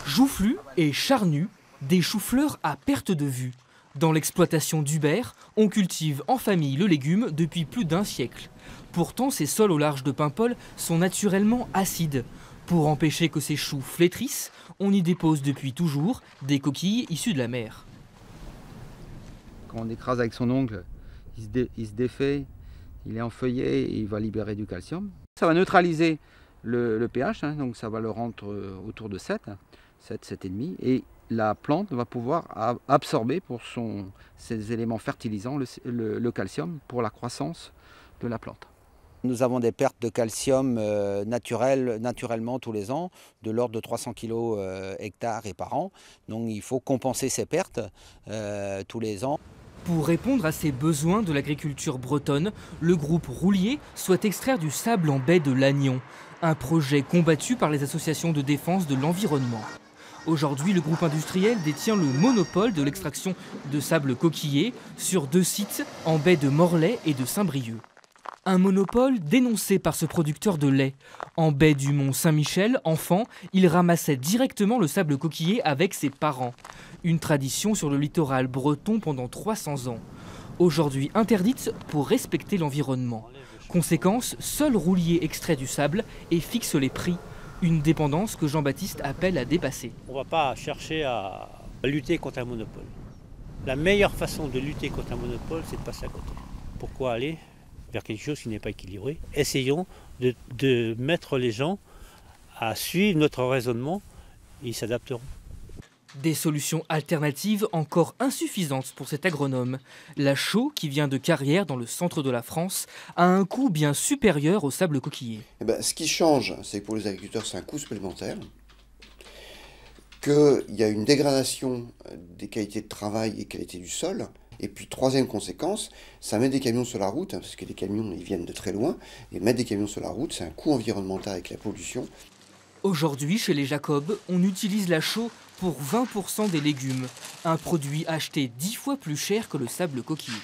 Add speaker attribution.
Speaker 1: Joufflus et charnus, des choux-fleurs à perte de vue. Dans l'exploitation d'Hubert, on cultive en famille le légume depuis plus d'un siècle. Pourtant, ces sols au large de Paimpol sont naturellement acides. Pour empêcher que ces choux flétrissent, on y dépose depuis toujours des coquilles issues de la mer.
Speaker 2: Quand on écrase avec son ongle, il se défait, il est enfeuillé et il va libérer du calcium. Ça va neutraliser le pH, donc ça va le rendre autour de 7, 7,5. Et la plante va pouvoir absorber pour ses éléments fertilisants le calcium pour la croissance de la plante. Nous avons des pertes de calcium naturellement tous les ans, de l'ordre de 300 kg hectares et par an. Donc il faut compenser ces pertes tous les ans.
Speaker 1: Pour répondre à ces besoins de l'agriculture bretonne, le groupe Roulier souhaite extraire du sable en baie de Lannion, un projet combattu par les associations de défense de l'environnement. Aujourd'hui, le groupe industriel détient le monopole de l'extraction de sable coquillé sur 2 sites en baie de Morlaix et de Saint-Brieuc. Un monopole dénoncé par ce producteur de lait. En baie du Mont-Saint-Michel, enfant, il ramassait directement le sable coquillé avec ses parents. Une tradition sur le littoral breton pendant 300 ans. Aujourd'hui interdite pour respecter l'environnement. Conséquence, seul Roulier extrait du sable et fixe les prix. Une dépendance que Jean-Baptiste appelle à dépasser.
Speaker 3: On ne va pas chercher à lutter contre un monopole. La meilleure façon de lutter contre un monopole, c'est de passer à côté. Pourquoi aller vers quelque chose qui n'est pas équilibré? Essayons de mettre les gens à suivre notre raisonnement et ils s'adapteront.
Speaker 1: Des solutions alternatives encore insuffisantes pour cet agronome. La chaux, qui vient de Carrières dans le centre de la France, a un coût bien supérieur au sable coquillé.
Speaker 4: Ce qui change, c'est que pour les agriculteurs, c'est un coût supplémentaire, qu'il y a une dégradation des qualités de travail et qualité du sol. Et puis, troisième conséquence, ça met des camions sur la route, parce que les camions ils viennent de très loin, et mettre des camions sur la route, c'est un coût environnemental avec la pollution.
Speaker 1: Aujourd'hui, chez les Jacob, on utilise la chaux pour 20% des légumes, un produit acheté 10 fois plus cher que le sable coquillé.